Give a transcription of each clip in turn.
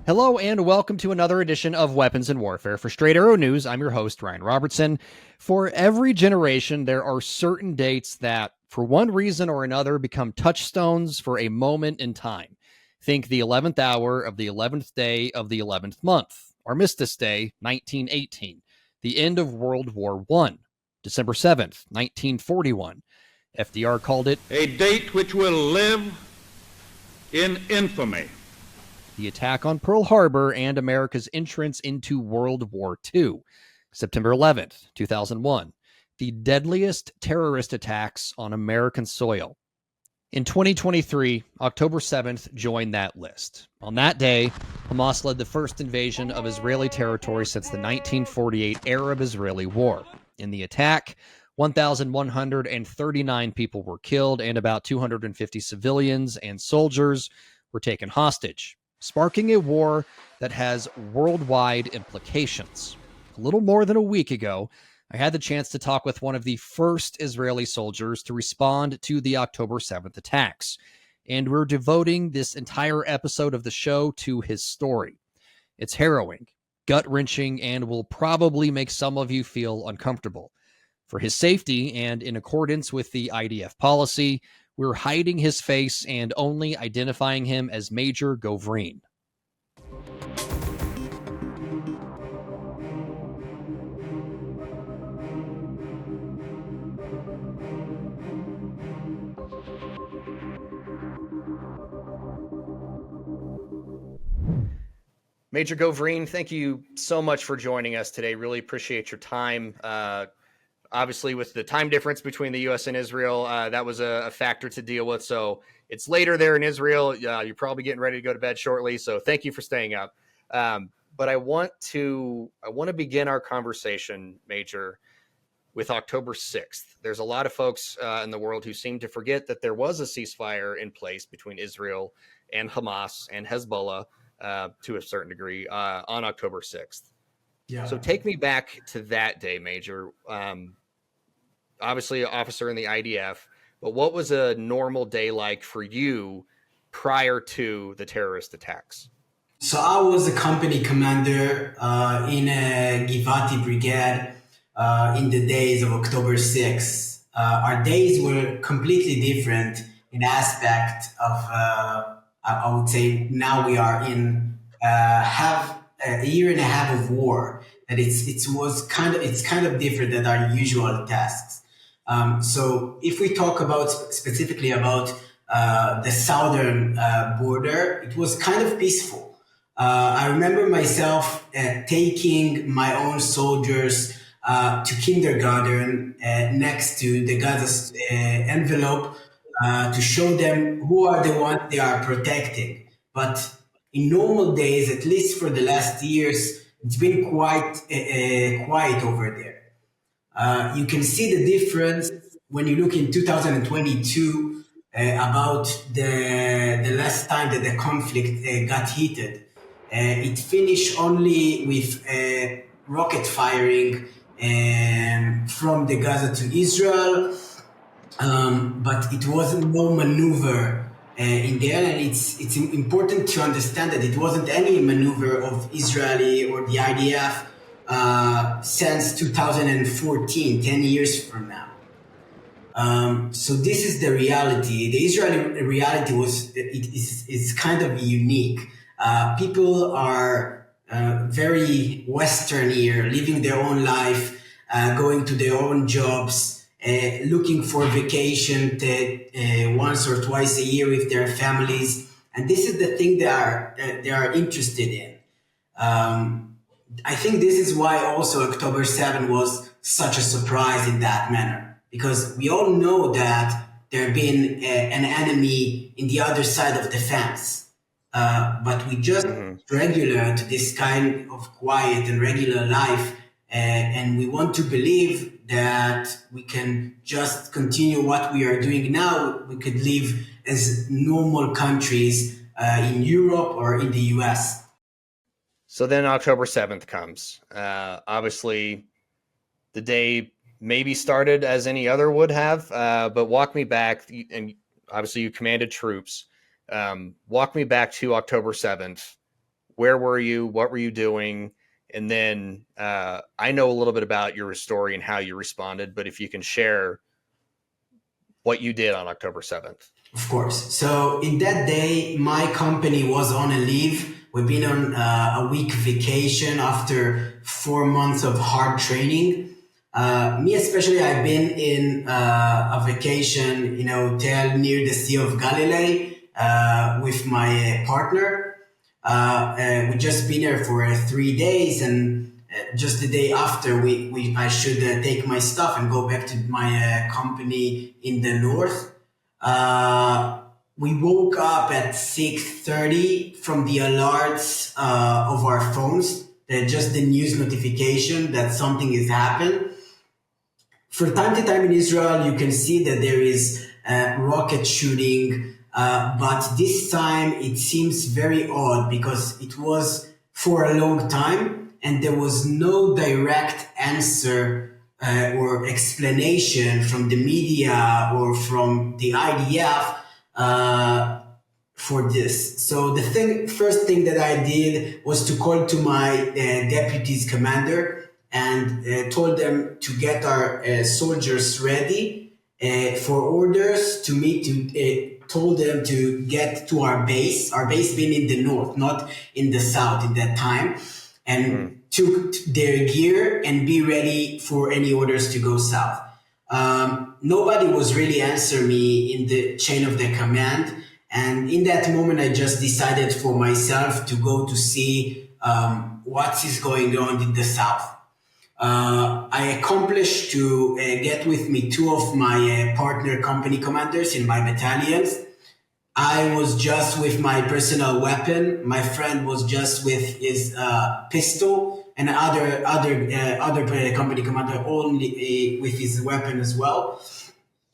Hello and welcome to another edition of Weapons and Warfare. For Straight Arrow News, I'm your host, Ryan Robertson. For every generation, there are certain dates that, for one reason or another, become touchstones for a moment in time. Think the 11th hour of the 11th day of the 11th month, Armistice Day, 1918, the end of World War I, December 7th, 1941. FDR called it a date which will live in infamy. The attack on Pearl Harbor and America's entrance into World War II, September 11th, 2001, the deadliest terrorist attacks on American soil. In 2023, October 7th joined that list. On that day, Hamas led the first invasion of Israeli territory since the 1948 Arab-Israeli War. In the attack, 1,139 people were killed and about 250 civilians and soldiers were taken hostage, sparking a war that has worldwide implications. A little more than a week ago, I had the chance to talk with one of the first Israeli soldiers to respond to the October 7th attacks, and we're devoting this entire episode of the show to his story. It's harrowing, gut-wrenching, and will probably make some of you feel uncomfortable. For his safety, and in accordance with the IDF policy, we're hiding his face and only identifying him as Major Govrin. Major Govrin, thank you so much for joining us today. Really appreciate your time. Obviously, with the time difference between the U.S. and Israel, that was a factor to deal with. So it's later there in Israel. You're probably getting ready to go to bed shortly. So thank you for staying up. But I want to begin our conversation, Major, with October 6th. There's a lot of folks in the world who seem to forget that there was a ceasefire in place between Israel and Hamas and Hezbollah to a certain degree on October 6th. Yeah. So take me back to that day, Major. Obviously, an officer in the IDF, but what was a normal day like for you prior to the terrorist attacks? So I was a company commander in a Givati brigade in the days of October 6th. Our days were completely different in aspect of, I would say now we are in a year and a half of war. That it's kind of different than our usual tasks. So if we talk about specifically about the southern border, it was kind of peaceful. I remember myself taking my own soldiers to kindergarten next to the Gaza envelope to show them who are the ones they are protecting. But in normal days, at least for the last years, it's been quite quiet over there. You can see the difference when you look in 2022 about the last time that the conflict got heated. It finished only with rocket firing from the Gaza to Israel, but it wasn't no maneuver in there, and it's important to understand that it wasn't any maneuver of Israeli or the IDF since 2014, 10 years from now. So this is the reality. The Israeli reality is kind of unique. People are very Western here, living their own life, going to their own jobs, looking for vacation once or twice a year with their families, and this is the thing they are interested in. I think this is why also October 7 was such a surprise in that manner, because we all know that there have been an enemy in the other side of the fence, but we just regular to this kind of quiet and regular life, and we want to believe that we can just continue what we are doing now. We could live as normal countries in Europe or in the US. So then October 7th comes. Obviously, the day maybe started as any other would have, but walk me back, and obviously you commanded troops. Walk me back to October 7th. Where were you? What were you doing? And then I know a little bit about your story and how you responded, but if you can share what you did on October 7th. Of course. So in that day, my company was on a leave. We've been on a week vacation after 4 months of hard training. Me especially, I've been in a vacation in a hotel near the Sea of Galilee with my partner. We just been there for 3 days, and just the day after, I should take my stuff and go back to my company in the north. We woke up at 6:30 from the alerts of our phones, just the news notification that something has happened. From time to time in Israel, you can see that there is rocket shooting, but this time it seems very odd because it was for a long time and there was no direct answer or explanation from the media or from the IDF for this. So the first thing that I did was to call to my deputy's commander and told them to get our soldiers ready for orders to meet. Told them to get to our base being in the north, not in the south at that time, and took their gear and be ready for any orders to go south. Nobody was really answering me in the chain of the command. And in that moment, I just decided for myself to go to see what is going on in the south. I accomplished to get with me two of my partner company commanders in my battalions. I was just with my personal weapon. My friend was just with his pistol, and other company commander only with his weapon as well.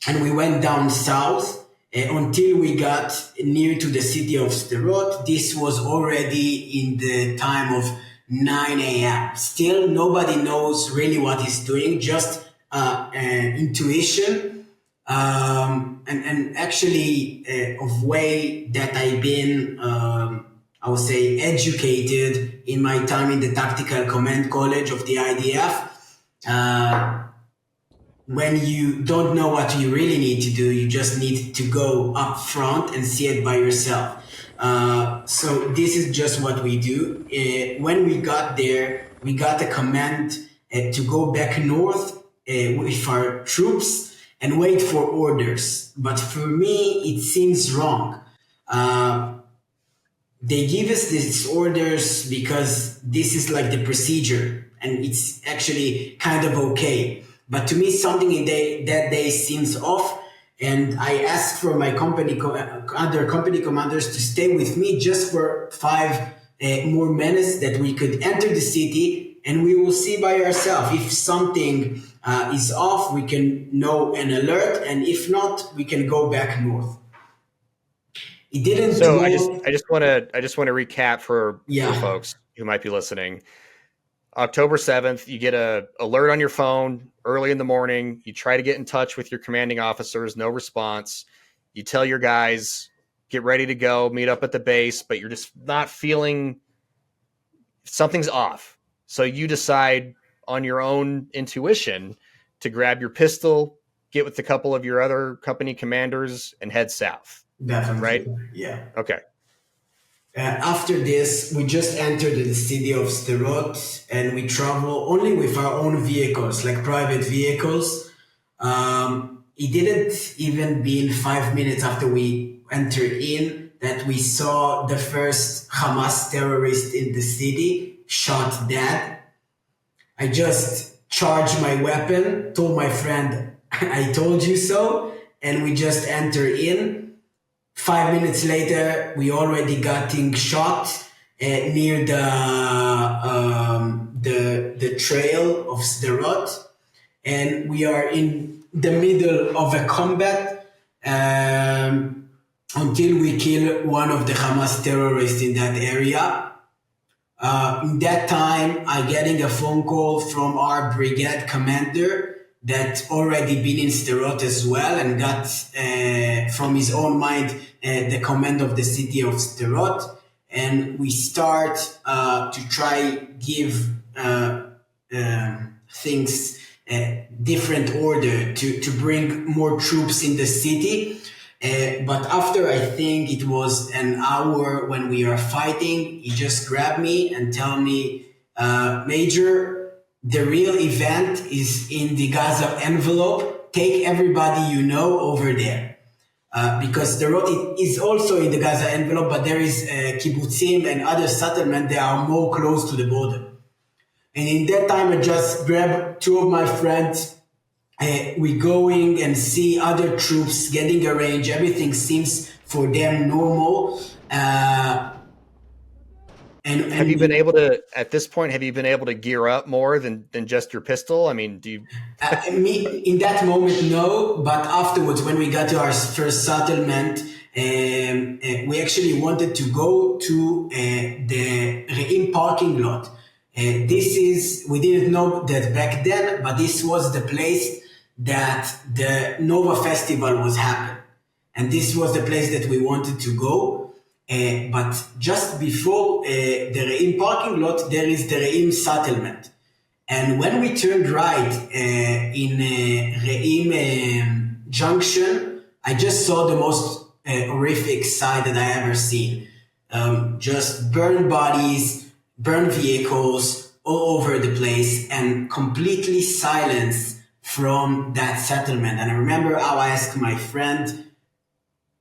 And we went down south until we got near to the city of Sderot. This was already in the time of 9 a.m. Still, nobody knows really what he's doing, just intuition. And actually, of way that I've been, I would say, educated in my time in the Tactical Command College of the IDF. When you don't know what you really need to do, you just need to go up front and see it by yourself. So this is just what we do. When we got there, we got a command to go back north with our troops and wait for orders. But for me, it seems wrong. They give us these orders because this is like the procedure and it's actually kind of okay. But to me, something in that day seems off. And I asked for my other company commanders to stay with me just for 5 more minutes that we could enter the city, and we will see by ourselves. If something is off, we can know an alert, and if not, we can go back north. It didn't. So I just want to recap for folks who might be listening. October 7th, you get a alert on your phone early in the morning. You try to get in touch with your commanding officers, no response. You tell your guys, get ready to go, meet up at the base, but you're just not feeling something's off. So you decide on your own intuition to grab your pistol, get with a couple of your other company commanders, and head south. Definitely. Right? Yeah. Okay. After this, we just entered the city of Sderot, and we travel only with our own vehicles, like private vehicles. It didn't even be 5 minutes after we entered in that we saw the first Hamas terrorist in the city shot dead. I just charged my weapon, told my friend, I told you so, and we just entered in. 5 minutes later, we already getting shot near the trail of Sderot, and we are in the middle of a combat until we kill one of the Hamas terrorists in that area. In that time, I getting a phone call from our brigade commander that already been in Sderot as well and got from his own mind the command of the city of Sderot. and we start to try give things different order to bring more troops in the city. But after, I think it was an hour when we are fighting, he just grabbed me and tell me, Major, the real event is in the Gaza envelope. Take everybody you know over there. Because the road is also in the Gaza envelope, but there is kibbutzim and other settlements that are more close to the border. And in that time, I just grabbed two of my friends. We going and see other troops getting arranged. Everything seems for them normal. And Have you been able to, at this point, have you been able to gear up more than just your pistol? I mean, do you? Me, in that moment, no. But afterwards, when we got to our first settlement, we actually wanted to go to the Re'im parking lot. We didn't know that back then, but this was the place that the Nova Festival was happening. And this was the place that we wanted to go. But just before the Re'im parking lot, there is the Re'im settlement. And when we turned right in Re'im Junction, I just saw the most horrific sight that I ever seen. Just burned bodies, burned vehicles all over the place, and completely silence from that settlement. And I remember how I asked my friend,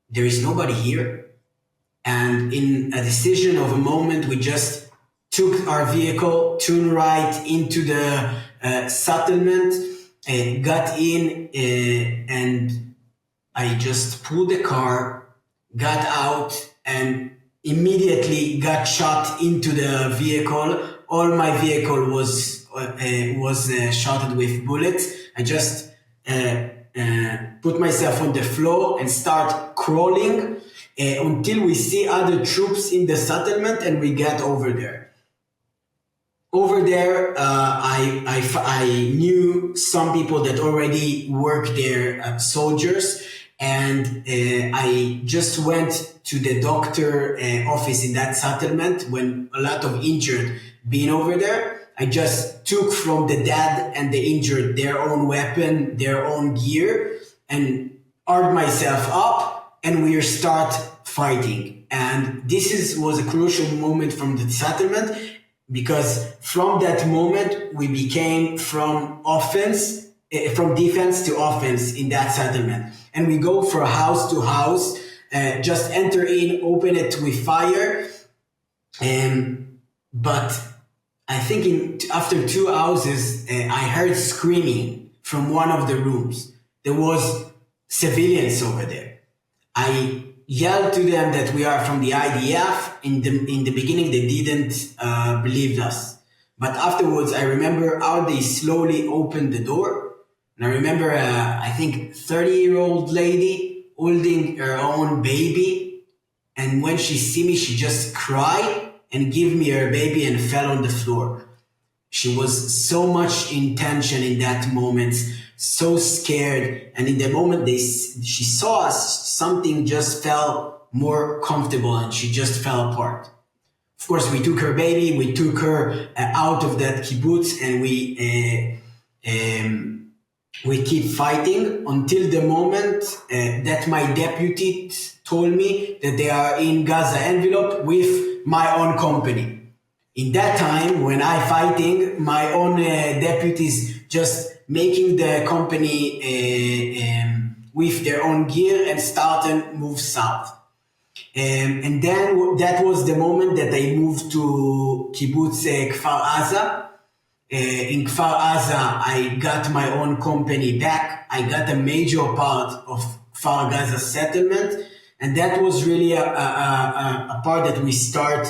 there is nobody here? And in a decision of a moment, we just took our vehicle, turned right into the settlement, got in, and I just pulled the car, got out, and immediately got shot into the vehicle. All my vehicle was shot with bullets. I just put myself on the floor and start crawling until we see other troops in the settlement, and we get over there. Over there, I knew some people that already worked there, soldiers, and I just went to the doctor office in that settlement when a lot of injured being over there. I just took from the dead and the injured their own weapon, their own gear, and armed myself up, and we start fighting. And this was a crucial moment from the settlement, because from that moment we became from defense to offense in that settlement. And we go from house to house, just enter in, open it with fire. But I think after 2 houses, I heard screaming from one of the rooms. There was civilians over there. I yelled to them that we are from the IDF. In the beginning, they didn't believe us. But afterwards, I remember how they slowly opened the door. And I remember, I think, 30-year-old lady holding her own baby. And when she see me, she just cried and gave me her baby and fell on the floor. She was so much in tension in that moment, so scared. And in the moment she saw us, something just felt more comfortable and she just fell apart. Of course, we took her baby, we took her out of that kibbutz, and we keep fighting until the moment that my deputy told me that they are in Gaza envelope with my own company. In that time, when I fighting, my own deputies just making the company with their own gear and start and move south. And then that was the moment that I moved to kibbutz Kfar Aza. In Kfar Aza, I got my own company back. I got a major part of Kfar Gaza settlement. And that was really a part that we start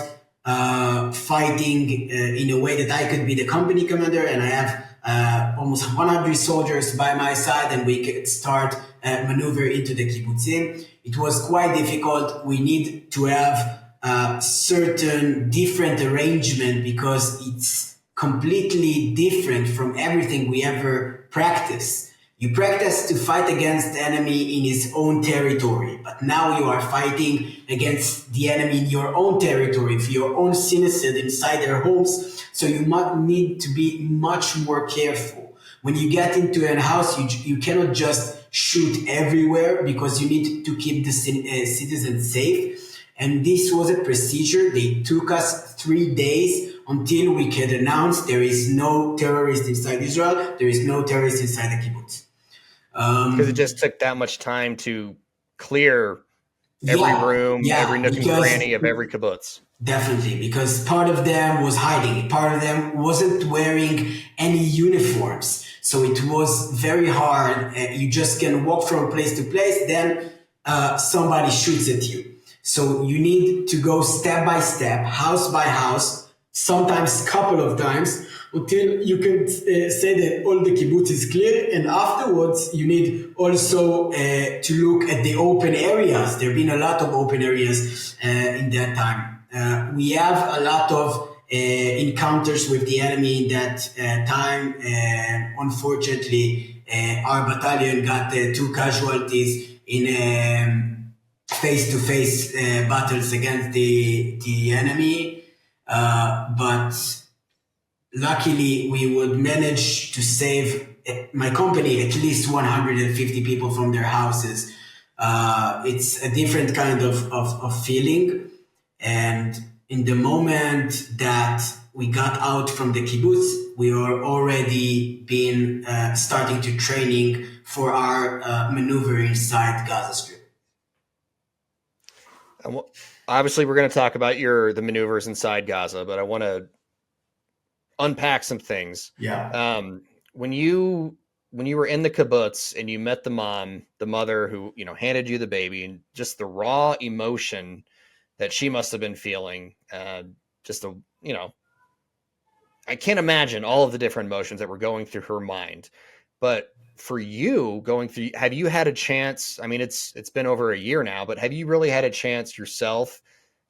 fighting in a way that I could be the company commander, and I have almost 100 soldiers by my side, and we could start maneuver into the kibbutzim. It was quite difficult. We need to have certain different arrangement because it's completely different from everything we ever practice. You practice to fight against the enemy in his own territory, but now you are fighting against the enemy in your own territory, for your own citizens inside their homes. So you might need to be much more careful. When you get into a house, you cannot just shoot everywhere because you need to keep the citizens safe. And this was a procedure. They took us 3 days until we could announce there is no terrorist inside Israel, there is no terrorist inside the kibbutz. Because it just took that much time to clear every room, every nook and cranny of every kibbutz. Definitely, because part of them was hiding. Part of them wasn't wearing any uniforms. So it was very hard. You just can walk from place to place, then somebody shoots at you. So you need to go step by step, house by house, sometimes couple of times, until you can say that all the kibbutz is clear. And afterwards, you need also to look at the open areas. There have been a lot of open areas in that time. We have a lot of encounters with the enemy in that time. Unfortunately, our battalion got 2 casualties in face-to-face battles against the enemy. But luckily, we would manage to save my company at least 150 people from their houses. It's a different kind of feeling. And in the moment that we got out from the kibbutz, we were already been starting to training for our maneuver inside Gaza Strip. Obviously, we're going to talk about the maneuvers inside Gaza, but I want to unpack some things. Yeah. When you were in the kibbutz and you met the mother who, handed you the baby, and just the raw emotion that she must have been feeling, I can't imagine all of the different emotions that were going through her mind. But for you going through, have you had a chance? I mean, it's been over a year now, but have you really had a chance yourself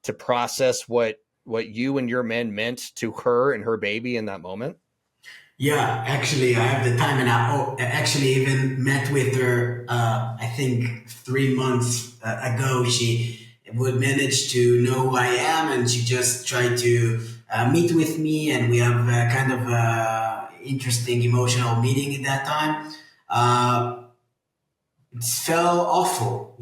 to process what you and your men meant to her and her baby in that moment? Yeah, actually, I have the time, and I actually even met with her. I think 3 months ago. She would manage to know who I am, and she just tried to meet with me, and we have a kind of interesting emotional meeting at that time. It felt awful,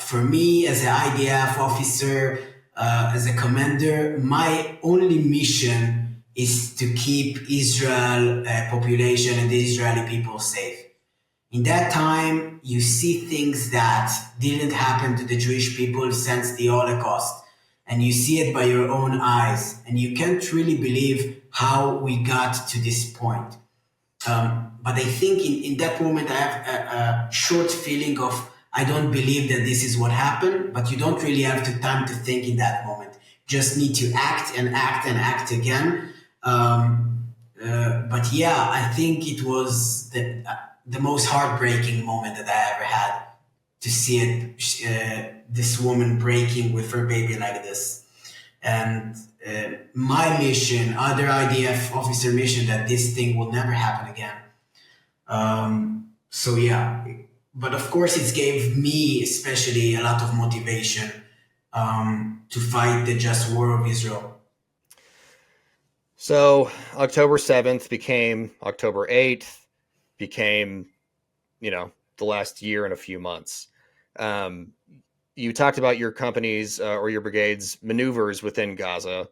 for me as an IDF officer, as a commander. My only mission is to keep Israel population and the Israeli people safe. In that time, you see things that didn't happen to the Jewish people since the Holocaust, and you see it by your own eyes, and you can't really believe how we got to this point. But I think in that moment, I have a short feeling of, I don't believe that this is what happened, but you don't really have the time to think in that moment. Just need to act and act and act again. But yeah, I think it was the most heartbreaking moment that I ever had, to see it, this woman breaking with her baby like this. And my mission, other IDF officer mission, that this thing will never happen again. So yeah, but of course it gave me especially a lot of motivation to fight the just war of Israel. So October 7th became October 8th, became, the last year and a few months. You talked about your company's or your brigade's maneuvers within Gaza.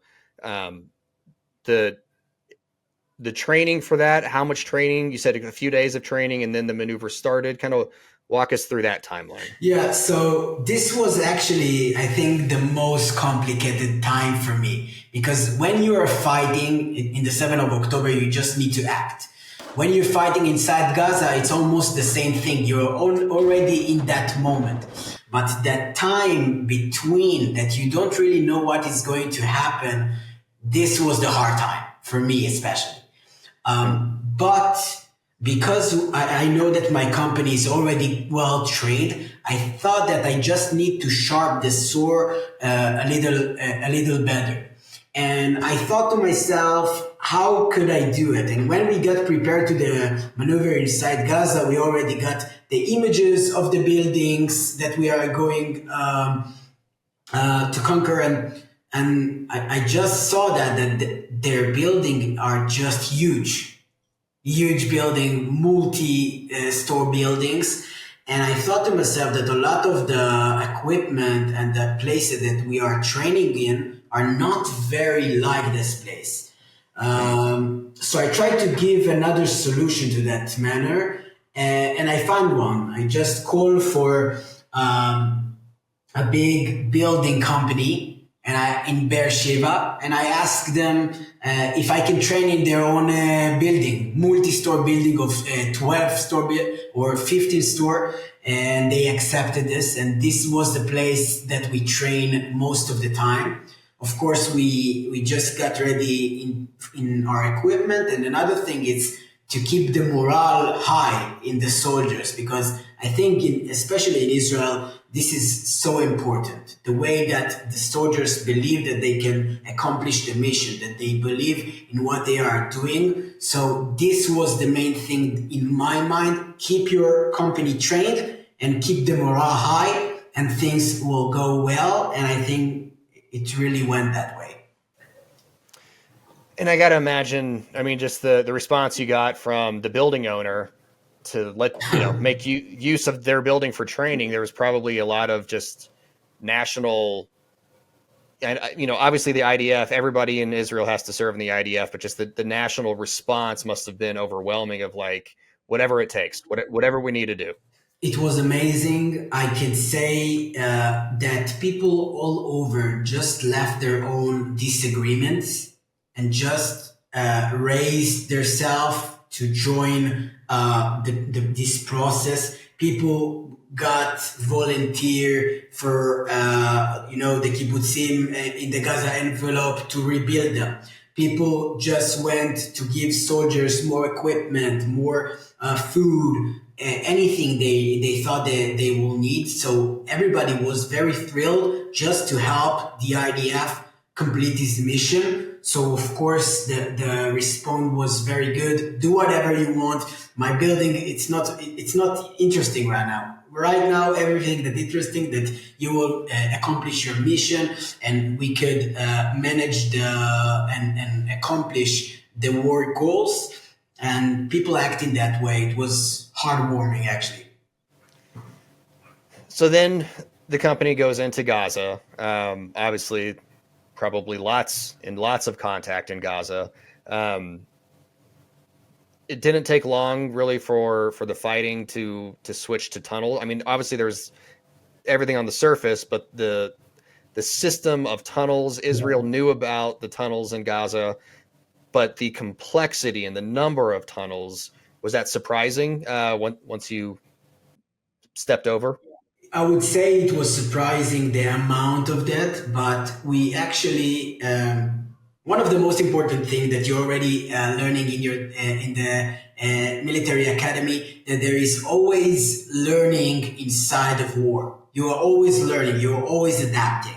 The training for that, how much training? You said a few days of training and then the maneuver started. Kind of walk us through that timeline. Yeah, so this was actually, I think, the most complicated time for me, because when you are fighting in the 7th of October, you just need to act. When you're fighting inside Gaza, it's almost the same thing. You're already in that moment. But that time between that you don't really know what is going to happen, this was the hard time for me, especially. But because I know that my company is already well trained, I thought that I just need to sharpen the sword a little better. And I thought to myself, how could I do it? And when we got prepared to the maneuver inside Gaza, we already got the images of the buildings that we are going to conquer, and I just saw that their building are just huge building, multi-store buildings. And I thought to myself that a lot of the equipment and the places that we are training in are not very like this place. So I tried to give another solution to that manner, and I found one. I just called for a big building company in Beersheba, and I asked them if I can train in their own building, multi-store building of 12 store or 15 store, and they accepted this. And this was the place that we train most of the time. Of course, we just got ready in our equipment, and another thing is to keep the morale high in the soldiers, because I think, especially in Israel, this is so important. The way that the soldiers believe that they can accomplish the mission, that they believe in what they are doing. So this was the main thing in my mind. Keep your company trained and keep the morale high, and things will go well. And I think it really went that way. And I got to imagine, I mean, just the response you got from the building owner to make use of their building for training. There was probably a lot of just national, and obviously the IDF, everybody in Israel has to serve in the IDF, but just the national response must have been overwhelming of like, whatever it takes, whatever we need to do. It was amazing. I can say that people all over just left their own disagreements and just raised themselves to join this process. People got volunteer for the kibbutzim in the Gaza envelope to rebuild them. People just went to give soldiers more equipment, more food, anything they thought that they will need. So everybody was very thrilled just to help the IDF complete this mission. So of course the response was very good. Do whatever you want. My building, it's not interesting right now. Right now, everything that's interesting that you will accomplish your mission, and we could manage and accomplish the war goals. And people acting that way, it was heartwarming, actually. So then the company goes into Gaza. Obviously, probably lots of contact in Gaza. It didn't take long, really, for the fighting to switch to tunnel. I mean, obviously there's everything on the surface, but the system of tunnels, Israel knew about the tunnels in Gaza, but the complexity and the number of tunnels, was that surprising once you stepped over? I would say it was surprising, the amount of that, but we actually one of the most important things that you're already learning in the military academy, that there is always learning inside of war. You are always learning. You are always adapting.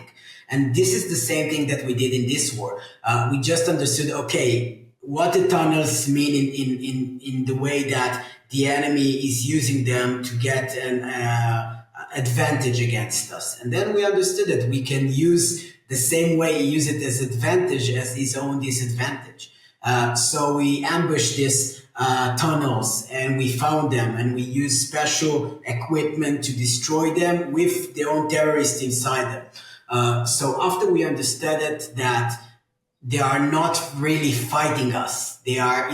And this is the same thing that we did in this war. We just understood, okay, what the tunnels mean in the way that the enemy is using them to get an advantage against us. And then we understood that we can use the same way he used it as advantage as his own disadvantage. So we ambushed these tunnels, and we found them, and we used special equipment to destroy them with their own terrorists inside them. So after we understood it, that they are not really fighting us. They are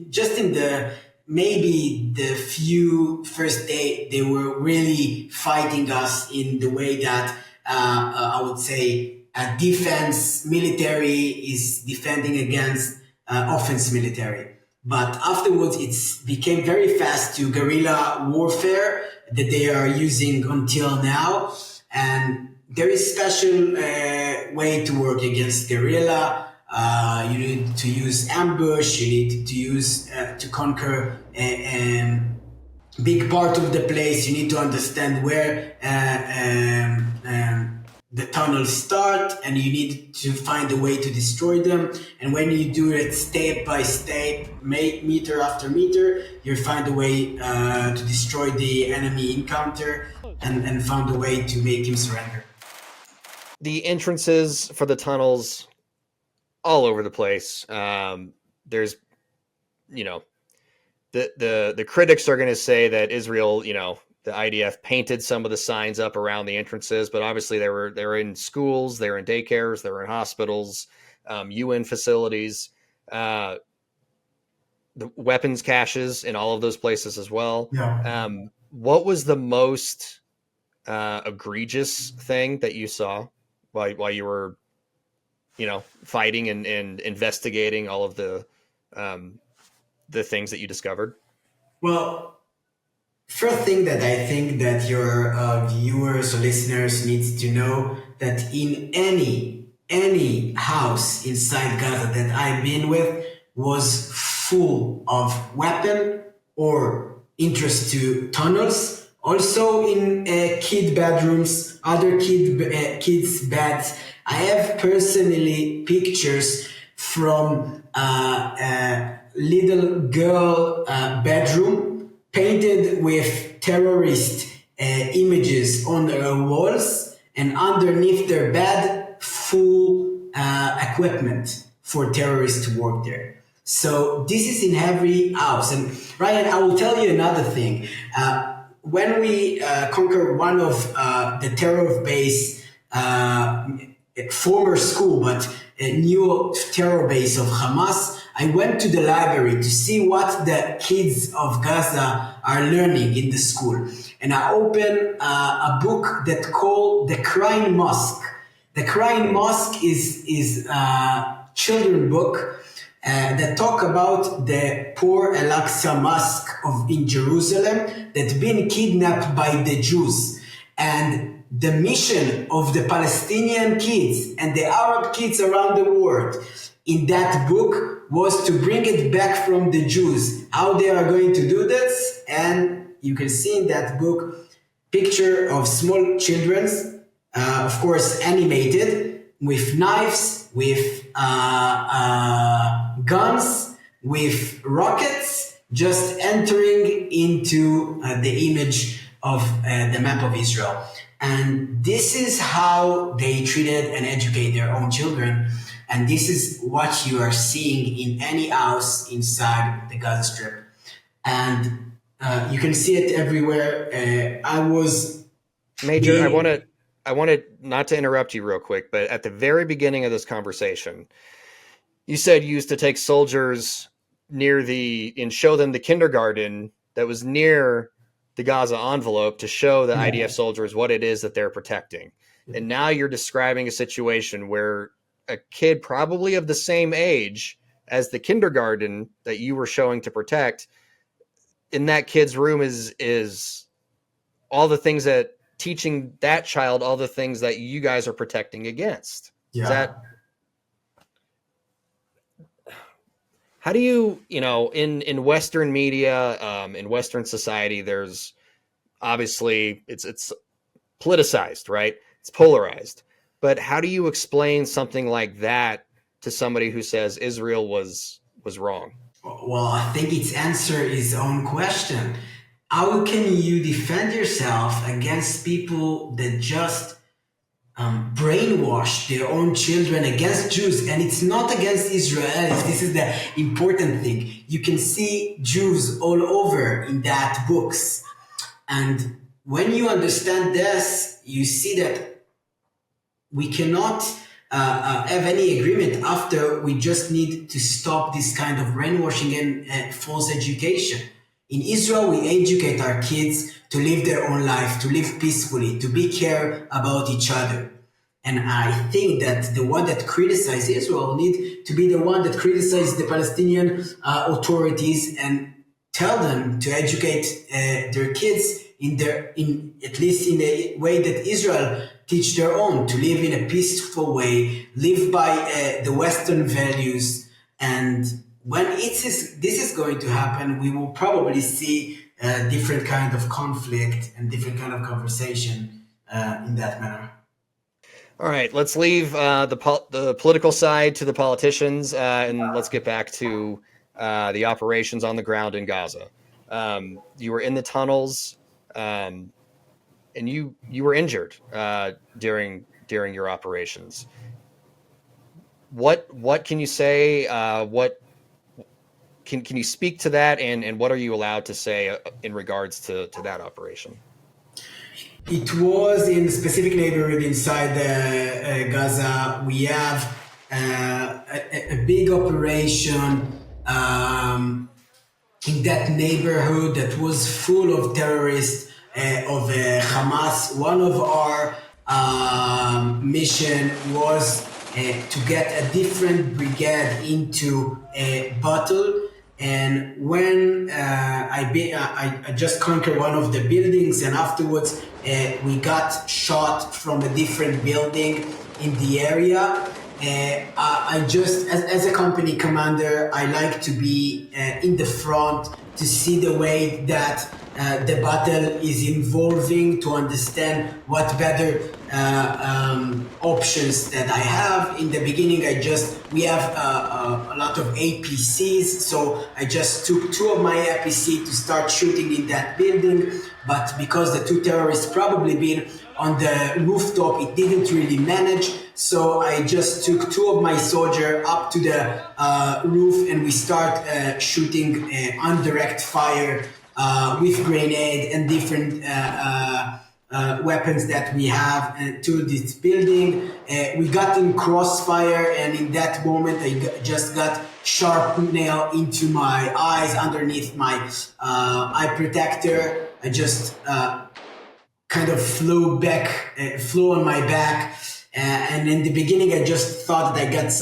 just in the maybe the few first day, they were really fighting us in the way that I would say defense military is defending against offense military. But afterwards, it became very fast to guerrilla warfare that they are using until now. And there is special way to work against guerrilla. You need to use ambush. You need to use to conquer a big part of the place. You need to understand where the tunnels start, and you need to find a way to destroy them. And when you do it step by step, meter after meter, you find a way to destroy the enemy encounter and found a way to make him surrender. The entrances for the tunnels all over the place. There's, you know, the critics are going to say that Israel, you know, the IDF painted some of the signs up around the entrances, but obviously they were in schools, they were in daycares, they were in hospitals, UN facilities, the weapons caches in all of those places as well. Yeah. What was the most egregious thing that you saw while you were, you know, fighting and investigating all of the things that you discovered? Well, first thing that I think that your viewers or listeners needs to know, that in any house inside Gaza that I've been with was full of weapon or interest to tunnels. Also in kid bedrooms, other kids' beds. I have personally pictures from a little girl bedroom painted with terrorist images on their walls, and underneath their bed, full equipment for terrorists to work there. So this is in every house. And Ryan, I will tell you another thing. When we conquered one of the terror base, former school, but a new terror base of Hamas, I went to the library to see what the kids of Gaza are learning in the school. And I opened a book that called The Crying Mosque. The Crying Mosque is a children's book that talk about the poor Al-Aqsa Mosque in Jerusalem that been kidnapped by the Jews. And the mission of the Palestinian kids and the Arab kids around the world in that book was to bring it back from the Jews. How they are going to do this? And you can see in that book picture of small children, of course animated, with knives, with guns, with rockets, just entering into the image of the map of Israel. And this is how they treated and educate their own children. And this is what you are seeing in any house inside the Gaza Strip. And you can see it everywhere. Major, I want to not to interrupt you real quick, but at the very beginning of this conversation, you said you used to take soldiers and show them the kindergarten that was near the Gaza envelope to show the IDF soldiers what it is that they're protecting. And now you're describing a situation where a kid probably of the same age as the kindergarten that you were showing to protect, in that kid's room is all the things that teaching that child all the things that you guys are protecting against. Yeah. How do you know, in Western media, in Western society, there's obviously it's politicized, right? It's polarized. But how do you explain something like that to somebody who says Israel was wrong? Well, I think its answer is own question. How can you defend yourself against people that just brainwash their own children against Jews? And it's not against Israelis. This is the important thing. You can see Jews all over in that books. And when you understand this, you see that we cannot have any agreement after we just need to stop this kind of brainwashing and false education. In Israel, we educate our kids to live their own life, to live peacefully, to be care about each other. And I think that the one that criticizes Israel need to be the one that criticizes the Palestinian authorities and tell them to educate their kids in at least in the way that Israel teach their own, to live in a peaceful way, live by the Western values. And when this is going to happen, we will probably see a different kind of conflict and different kind of conversation in that manner. All right, let's leave the political side to the politicians, and let's get back to the operations on the ground in Gaza. You were in the tunnels, and you were injured during your operations. What can you say? What can you speak to that, and what are you allowed to say in regards to that operation? It was in a specific neighborhood inside Gaza. We have a big operation in that neighborhood that was full of terrorists of Hamas. One of our mission was to get a different brigade into a battle. And when I just conquered one of the buildings, and afterwards we got shot from a different building in the area. I just, as a company commander, I like to be in the front to see the way that the battle is evolving, to understand what better options that I have. In the beginning, we have a lot of APCs, so I just took 2 of my APC to start shooting in that building, but because the 2 terrorists probably been on the rooftop, it didn't really manage. So I just took 2 of my soldiers up to the roof, and we start shooting on direct fire with grenade and different weapons that we have to this building. We got in crossfire, and in that moment I just got sharp nail into my eyes underneath my eye protector. I just kind of flew on my back. And in the beginning, I just thought that I got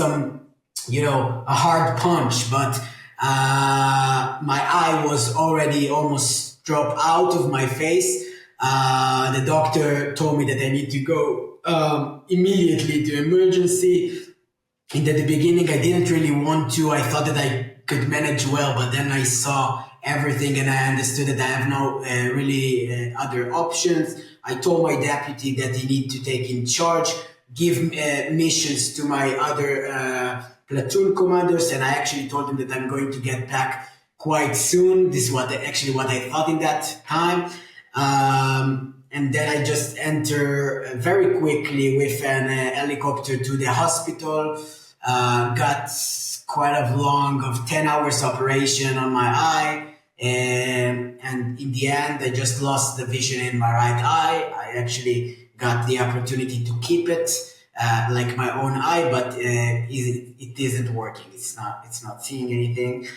a hard punch, but my eye was already almost dropped out of my face. The doctor told me that I need to go immediately to emergency. In the beginning, I didn't really want to. I thought that I could manage well, but then I saw everything and I understood that I have no really other options. I told my deputy that he need to take in charge, give missions to my other platoon commanders, and I actually told him that I'm going to get back quite soon. This is what I thought in that time. And then I just enter very quickly with an helicopter to the hospital. Got quite a long of 10 hours operation on my eye. And in the end, I just lost the vision in my right eye. I actually got the opportunity to keep it like my own eye, but it isn't working. It's not seeing anything.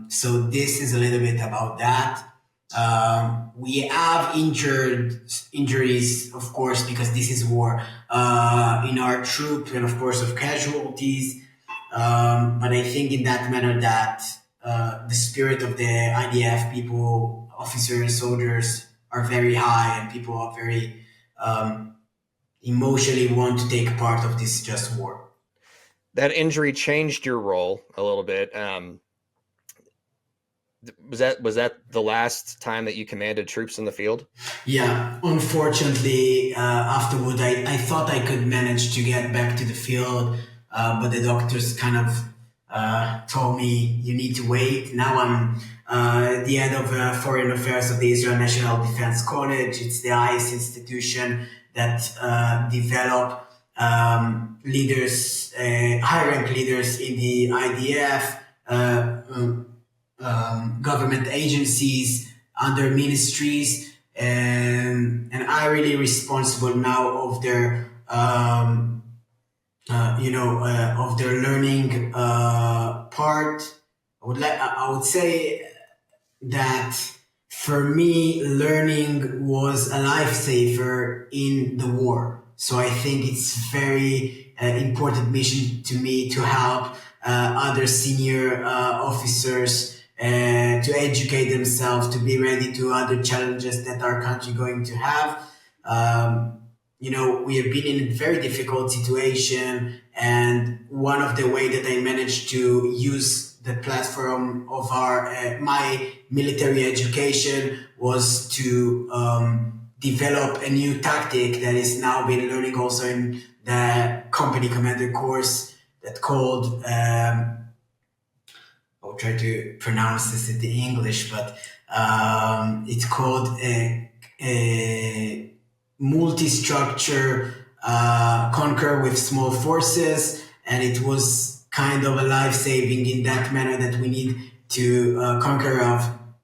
So this is a little bit about that. We have injuries, of course, because this is war in our troop, and of course of casualties. But I think in that manner that the spirit of the IDF people, officers, soldiers are very high, and people are very emotionally want to take part of this just war. That injury changed your role a little bit. Was that the last time that you commanded troops in the field? Yeah, unfortunately, afterward, I thought I could manage to get back to the field, but the doctors kind of told me you need to wait. Now I'm the head of foreign affairs of the Israel National Defense College. It's the highest institution that develop leaders, high-rank leaders in the IDF, government agencies, under ministries, and I really responsible now of their of their learning part. I would say that for me, learning was a lifesaver in the war. So I think it's very important mission to me to help other senior officers to educate themselves, to be ready to other challenges that our country going to have. We have been in a very difficult situation, and one of the way that I managed to use the platform of my military education was to develop a new tactic that is now being learning also in the company commander course that called I'll try to pronounce this in the English, but it's called a multi-structure conquer with small forces, and it was kind of a life-saving in that manner that we need to conquer of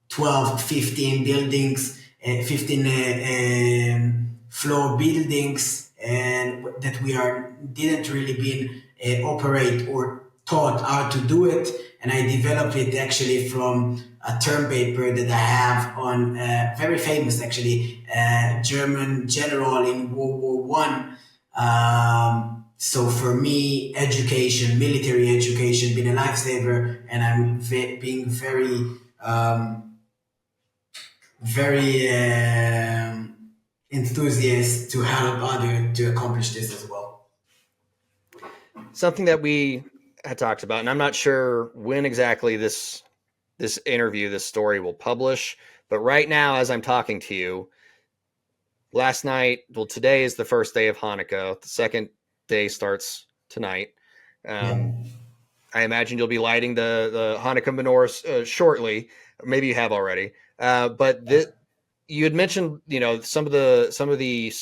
12, 15 buildings, 15 floor buildings, and that we didn't really been operate or taught how to do it. And I developed it actually from a term paper that I have on very famous actually German general in World War One. So for me, education, military education, been a lifesaver, and I'm being very, very enthusiastic to help others to accomplish this as well. Something that we had talked about, and I'm not sure when exactly this interview, this story will publish, but right now, as I'm talking to you, last night, well, today is the first day of Hanukkah. The second day starts tonight. I imagine you'll be lighting the Hanukkah menorah shortly. Maybe you have already. But you had mentioned, some of the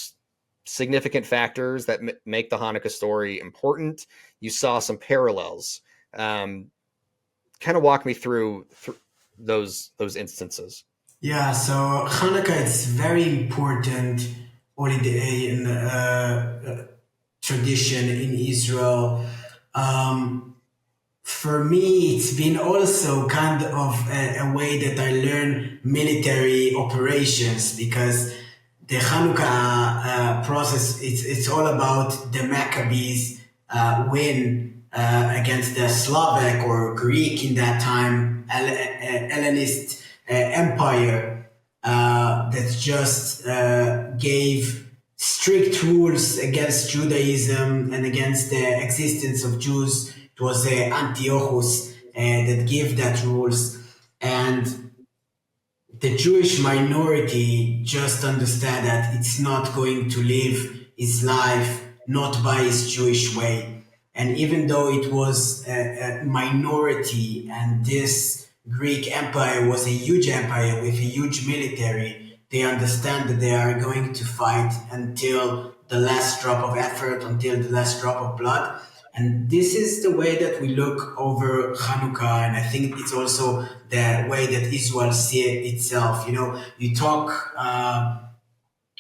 significant factors that make the Hanukkah story important. You saw some parallels. Kind of walk me through those instances. Yeah, so Hanukkah is very important holiday in tradition in Israel. For me, it's been also kind of a way that I learn military operations, because the Hanukkah process, it's all about the Maccabees win against the Slavic or Greek in that time, Hellenist empire that just gave strict rules against Judaism and against the existence of Jews. It was Antiochus that gave that rules, and the Jewish minority just understand that it's not going to live his life not by his Jewish way. And even though it was a minority, and this Greek empire was a huge empire with a huge military, they understand that they are going to fight until the last drop of effort, until the last drop of blood. And this is the way that we look over Hanukkah, and I think it's also the way that Israel sees itself. You talk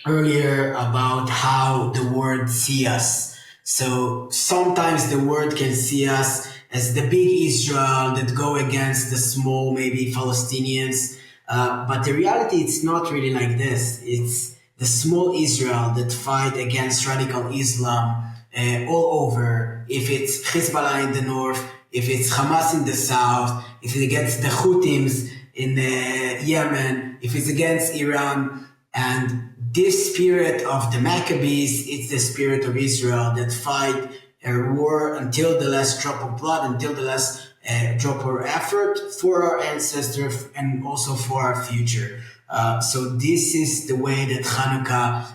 earlier about how the word see us. So sometimes the word can see us as the big Israel that go against the small, maybe Palestinians. But the reality, it's not really like this. It's the small Israel that fight against radical Islam all over. If it's Hezbollah in the north, if it's Hamas in the south, if it's against the Houthis in Yemen, if it's against Iran. And this spirit of the Maccabees, it's the spirit of Israel that fight a war until the last drop of blood, until the last drop of effort for our ancestors and also for our future. So this is the way that Hanukkah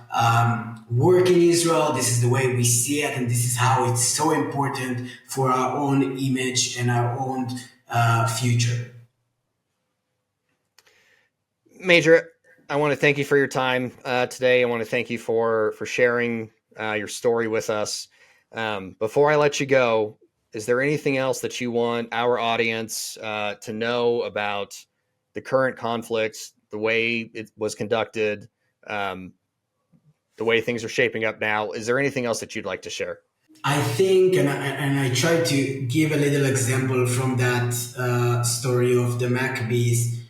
work in Israel. This is the way we see it, and this is how it's so important for our own image and our own future. Major, I want to thank you for your time today. I want to thank you for sharing your story with us. Before I let you go, is there anything else that you want our audience to know about the current conflicts, the way it was conducted, the way things are shaping up now? Is there anything else that you'd like to share? I think, and I try to give a little example from that story of the Maccabees,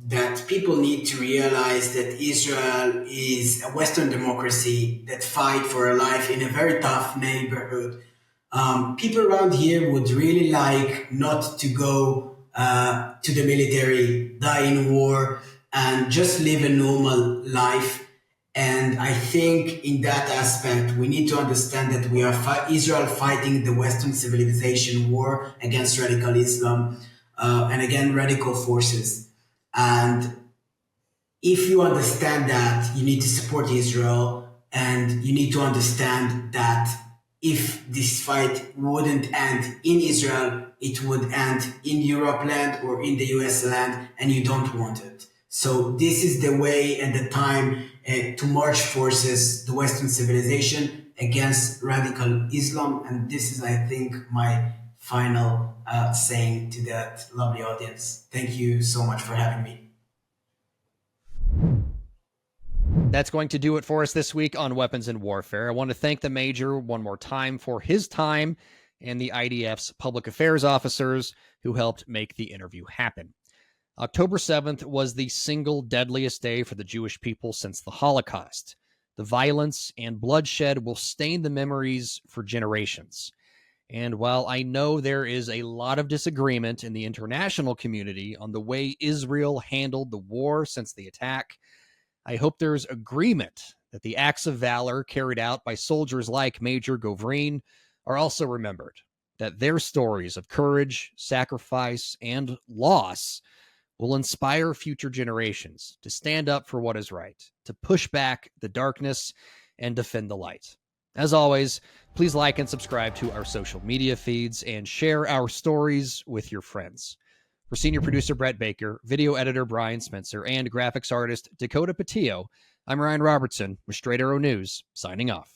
that people need to realize that Israel is a Western democracy that fight for a life in a very tough neighborhood. People around here would really like not to go to the military, die in war, and just live a normal life. And I think in that aspect, we need to understand that we are Israel fighting the Western civilization war against radical Islam and again, radical forces. And if you understand that, you need to support Israel, and you need to understand that if this fight wouldn't end in Israel, it would end in Europe land or in the US land, and you don't want it. So this is the way and the time to march forces, the Western civilization, against radical Islam. And this is, I think, my final saying to that lovely audience. Thank you so much for having me. That's going to do it for us this week on Weapons and Warfare. I want to thank the Major one more time for his time and the IDF's public affairs officers who helped make the interview happen. October 7th was the single deadliest day for the Jewish people since the Holocaust. The violence and bloodshed will stain the memories for generations. And while I know there is a lot of disagreement in the international community on the way Israel handled the war since the attack, I hope there's agreement that the acts of valor carried out by soldiers like Major Govrin are also remembered, that their stories of courage, sacrifice, and loss will inspire future generations to stand up for what is right, to push back the darkness and defend the light. As always, please like and subscribe to our social media feeds and share our stories with your friends. For senior producer Brett Baker, video editor Brian Spencer, and graphics artist Dakota Patillo, I'm Ryan Robertson with Straight Arrow News, signing off.